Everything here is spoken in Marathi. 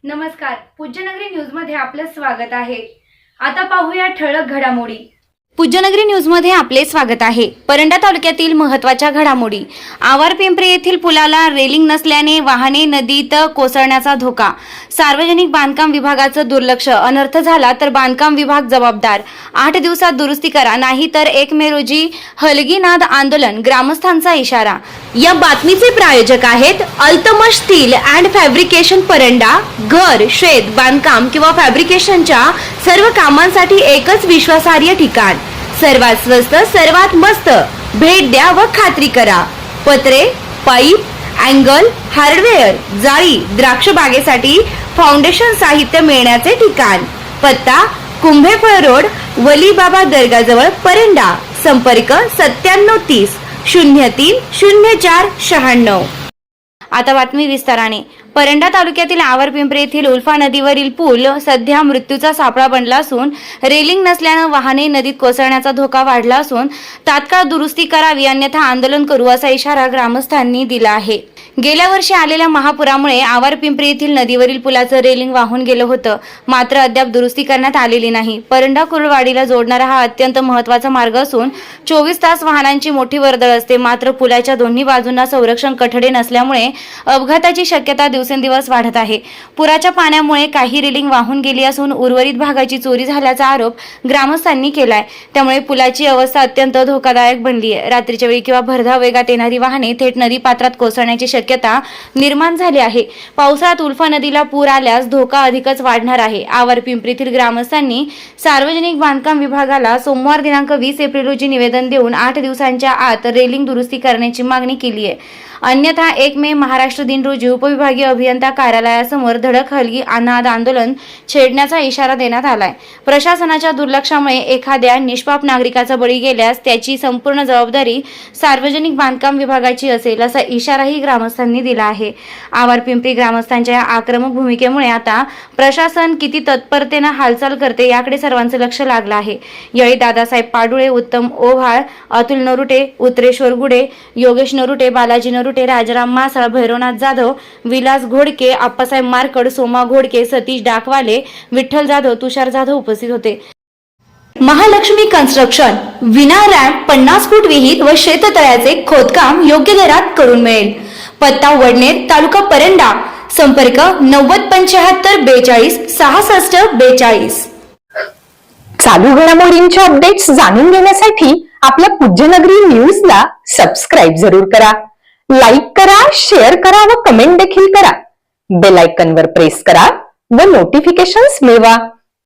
नमस्कार, पूज्यनगरी न्यूज मध्ये आपलं स्वागत आहे। आता पाहूया ठळक घडामोडी। पूज्यनगरी न्यूज मध्ये आपले स्वागत आहे। परंडा तालुक्यातील महत्त्वाच्या घडामोडी। आवार पिंपरी येथील पुलाला रेलिंग नसल्याने वाहने नदीत कोसळण्याचा धोका। सार्वजनिक बांधकाम विभागाचं दुर्लक्ष, अनर्थ झाला तर बांधकाम विभाग जबाबदार। 8 दिवसात दुरुस्ती करा, नाही तर 1 मे रोजी हलगीनाद आंदोलन, ग्रामस्थांचा इशारा। या बातमीचे प्रायोजक आहेत Altamash steel and fabrication Paranda. घर, शेत, बांधकाम किंवा फॅब्रिकेशनच्या सर्व कामांसाठी एकच विश्वासार्ह ठिकाण। सर्वात स्वस्त, सर्वात मस्त। भेट द्या व खात्री करा। पत्रे, पाईप, अँगल, हार्डवेअर, जाळी, द्राक्ष बागेसाठी फाउंडेशन साहित्य मिळण्याचे ठिकाण। पत्ता कुंभेफळ रोड, वलीबाबा दर्गाजवळ, परंडा। संपर्क 9730 03 04 96। आता बातमी विस्ताराने। परंडा तालुक्यातील आवार पिंपरी येथील उल्फा नदीवरील पूल सध्या मृत्यूचा सापळा बनला असून रेलिंग नसल्याने वाहने नदीत कोसळण्याचा धोका वाढला असून तात्काळ दुरुस्ती करावी, अन्यथा आंदोलन करू असा इशारा ग्रामस्थांनी दिला आहे। गेल्या वर्षी आलेल्या महापुरामुळे आवार पिंपरी येथील नदीवरील पुलाचं रेलिंग वाहून गेलं होतं, मात्र अद्याप दुरुस्ती करण्यात आलेली नाही। परंडा कुर्डवाडीला जोडणारा हा अत्यंत महत्त्वाचा मार्ग असून 24 तास वाहनांची मोठी वर्दळ असते, मात्र पुलाच्या दोन्ही बाजूंना संरक्षण कठडे नसल्यामुळे अपघाताची शक्यता दिवसेंदिवस वाढत आहे। पुराच्या पाण्यामुळे काही रेलिंग वाहून गेली असून उर्वरित भागाची चोरी झाल्याचा आरोप ग्रामस्थांनी केलाय। त्यामुळे पुलाची अवस्था अत्यंत धोकादायक बनली आहे। रात्रीच्या वेळी किंवा भरधाव वेगात येणारी वाहने थेट नदी पात्रात कोसळण्याची शक्यता निर्माण झाली आहे। पावसाळ्यात उल्फा नदीला पूर आल्यास धोका अधिकच वाढणार आहे। आवार पिंपरीतील ग्रामस्थांनी सार्वजनिक बांधकाम विभागाला सोमवार दिनांक 20 एप्रिल रोजी निवेदन देऊन 8 दिवसांच्या आत रेलिंग दुरुस्ती करण्याची मागणी केली आहे। अन्यथा 1 मे महाराष्ट्र दिन रोजी उपविभागीय अभियंता कार्यालयासमोर धडक हलगी अनाद आंदोलन छेडण्याचा इशारा देण्यात आलाय। प्रशासनाच्या दुर्लक्षामुळे एखाद्या निष्पाप नागरिकाचा बळी गेल्यास त्याची संपूर्ण जबाबदारी सार्वजनिक बांधकाम विभागाची असेल, असा इशाराही ग्रामस्थांनी दिला आहे। आवार पिंपरी ग्रामस्थांच्या या आक्रमक भूमिकेमुळे आता प्रशासन किती तत्परतेने हालचाल करते याकडे सर्वांचं लक्ष लागलं आहे। यावेळी दादासाहेब पाडुळे, उत्तम ओव्हाळ, अतुल नरुटे, उत्रेश्वर गुडे, योगेश नरुटे, बालाजी नरुटे, राजाराम मासाळ, भैरवनाथ जाधव, विलास घोडके, आप्पासाहेब मारकड, सोमा घोडके, सतीश डाकवाले, विठ्ठल जाधव, तुषार जाधव उपस्थित होते। महालक्ष्मी कन्स्ट्रक्शन विना रॅम्प 50 फूट विहीर व शेततळ्याचे खोदकाम योग्य दरात करून मिळेल। पत्ता वडनेर, तालुका परंडा। संपर्क 9075 42 66 42। चालू घडामोडींचे अपडेट्स जाणून घेण्यासाठी आपल्या पूज्यनगरी न्यूजला सबस्क्राईब जरूर करा, लाईक करा, शेअर करा व कमेंट देखील करा। बेल आयकॉनवर प्रेस करा व नोटिफिकेशन्स मिळवा।